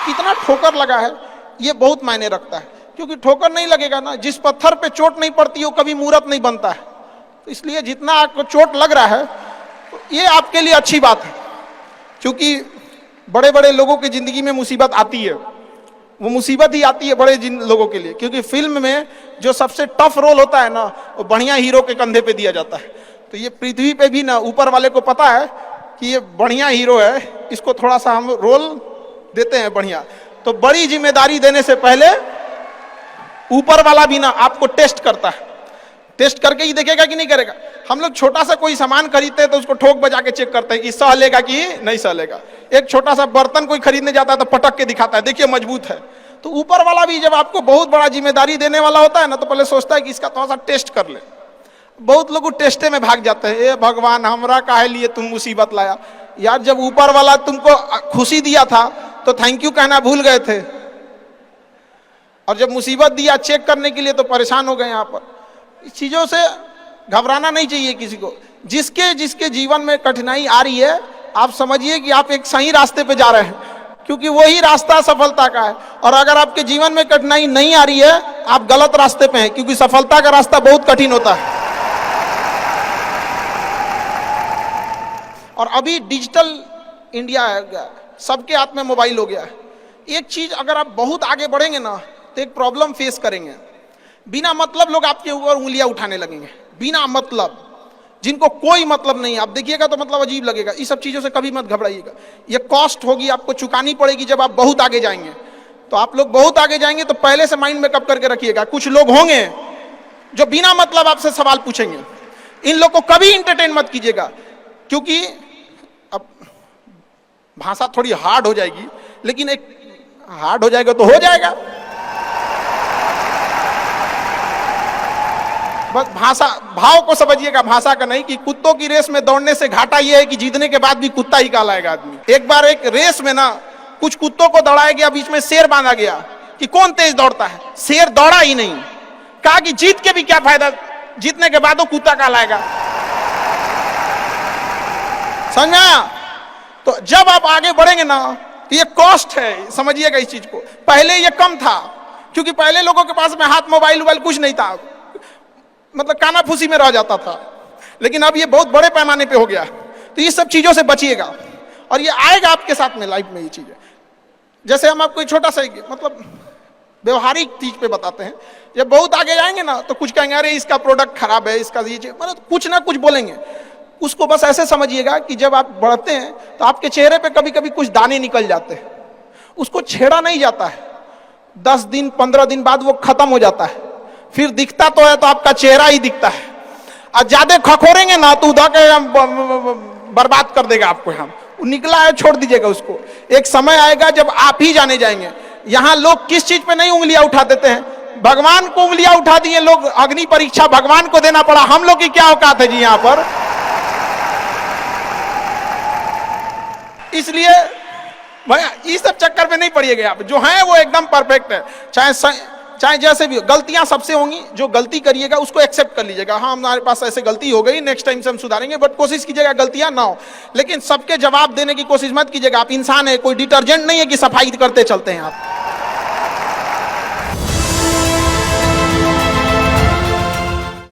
कितना ठोकर लगा है ये बहुत मायने रखता है, क्योंकि ठोकर नहीं लगेगा ना, जिस पत्थर पे चोट नहीं पड़ती वो कभी मूर्त नहीं बनता है। तो इसलिए जितना आपको चोट लग रहा है ये आपके लिए अच्छी बात है, क्योंकि बड़े बड़े लोगों की जिंदगी में मुसीबत आती है, वो मुसीबत ही आती है बड़े जिन लोगों के लिए, क्योंकि फिल्म में जो सबसे टफ रोल होता है ना वो बढ़िया हीरो के कंधे पे दिया जाता है। तो ये पृथ्वी पे भी ना ऊपर वाले को पता है कि ये बढ़िया हीरो है, इसको थोड़ा सा हम रोल देते हैं बढ़िया। तो बड़ी जिम्मेदारी देने से पहले ऊपर वाला भी ना आपको टेस्ट करता है, टेस्ट करके ही देखेगा कि नहीं करेगा। हम लोग छोटा सा कोई सामान खरीदते हैं तो उसको ठोक बजा के चेक करते हैं कि सह लेगा कि नहीं सह लेगा। एक छोटा सा बर्तन कोई खरीदने जाता है तो पटक के दिखाता है, देखिए मजबूत है। तो ऊपर वाला भी जब आपको बहुत बड़ा जिम्मेदारी देने वाला होता है ना तो पहले सोचता है कि इसका थोड़ा सा टेस्ट कर ले। बहुत लोग टेस्टे में भाग जाते हैं, ए भगवान हमरा काहे लिए तुम मुसीबत लाया। यार जब ऊपर वाला तुमको खुशी दिया था तो थैंक यू कहना भूल गए थे, और जब मुसीबत दिया चेक करने के लिए तो परेशान हो गए। यहाँ पर इस चीजों से घबराना नहीं चाहिए किसी को। जिसके जिसके जीवन में कठिनाई आ रही है आप समझिए कि आप एक सही रास्ते पे जा रहे हैं, क्योंकि वही रास्ता सफलता का है। और अगर आपके जीवन में कठिनाई नहीं आ रही है आप गलत रास्ते पे हैं, क्योंकि सफलता का रास्ता बहुत कठिन होता है। और अभी डिजिटल इंडिया है, सबके हाथ में मोबाइल हो गया है। एक चीज अगर आप बहुत आगे बढ़ेंगे ना तो एक प्रॉब्लम फेस करेंगे। बिना मतलब लोग आपके ऊपर उंगलियां उठाने लगेंगे, बिना मतलब, जिनको कोई मतलब नहीं। आप देखिएगा तो मतलब अजीब लगेगा। इस सब चीजों से कभी मत घबराइएगा, ये कॉस्ट होगी, आपको चुकानी पड़ेगी जब आप बहुत आगे जाएंगे। तो आप लोग बहुत आगे जाएंगे तो पहले से माइंड मेकअप करके रखिएगा। कुछ लोग होंगे जो बिना मतलब आपसे सवाल पूछेंगे, इन लोग को कभी इंटरटेन मत कीजिएगा, क्योंकि अब भाषा थोड़ी हार्ड हो जाएगी, लेकिन एक हार्ड हो जाएगा तो हो जाएगा। बस भाषा भाव को समझिएगा, भाषा का नहीं। कि कुत्तों की रेस में दौड़ने से घाटा यह है कि जीतने के बाद भी कुत्ता ही कहलाएगा आदमी। एक बार एक रेस में ना कुछ कुत्तों को दौड़ाया गया, बीच में शेर बांधा गया कि कौन तेज दौड़ता है। शेर दौड़ा ही नहीं, कहा कि जीत के भी क्या फायदा, जीतने के बाद वो कुत्ता कहलाएगा। समझा? तो जब आप आगे बढ़ेंगे ना तो ये कॉस्ट है, समझिएगा इस चीज को। पहले ये कम था, क्योंकि पहले लोगों के पास में हाथ मोबाइल वोबाइल कुछ नहीं था, मतलब कानाफूसी में रह जाता था। लेकिन अब ये बहुत बड़े पैमाने पे हो गया। तो ये सब चीजों से बचिएगा, और ये आएगा आपके साथ में लाइफ में ये चीजें। जैसे हम आपको छोटा सा मतलब व्यवहारिक चीज पे बताते हैं। जब बहुत आगे जाएंगे ना तो कुछ कहेंगे अरे इसका प्रोडक्ट खराब है, इसका ये मतलब कुछ ना कुछ बोलेंगे। उसको बस ऐसे समझिएगा कि जब आप बढ़ते हैं तो आपके चेहरे पे कभी कभी कुछ दाने निकल जाते हैं, उसको छेड़ा नहीं जाता है। 10 दिन 15 दिन बाद वो खत्म हो जाता है, फिर दिखता तो है तो आपका चेहरा ही दिखता है। और ज्यादा खखोरेंगे ना तो उधर के बर्बाद कर देगा आपको। हम निकला है छोड़ दीजिएगा उसको। एक समय आएगा जब आप ही जाने जाएंगे। यहाँ लोग किस चीज पे नहीं उंगलियां उठा देते हैं, भगवान को उंगलियां उठा दिए लोग। अग्नि परीक्षा भगवान को देना पड़ा, हम लोग की क्या औकात है जी यहाँ पर। इसलिए भैया इस सब चक्कर में नहीं पड़िएगा आप। जो है वो एकदम परफेक्ट है, चाहे जैसे भी। गलतियां सबसे होंगी, जो गलती करिएगा उसको एक्सेप्ट कर लीजिएगा। हाँ हमारे पास ऐसे गलती हो गई, नेक्स्ट टाइम से हम सुधारेंगे, बट कोशिश कीजिएगा गलतियां ना हो। लेकिन सबके जवाब देने की कोशिश मत कीजिएगा। आप इंसान है, कोई डिटर्जेंट नहीं है कि सफाई करते चलते हैं आप।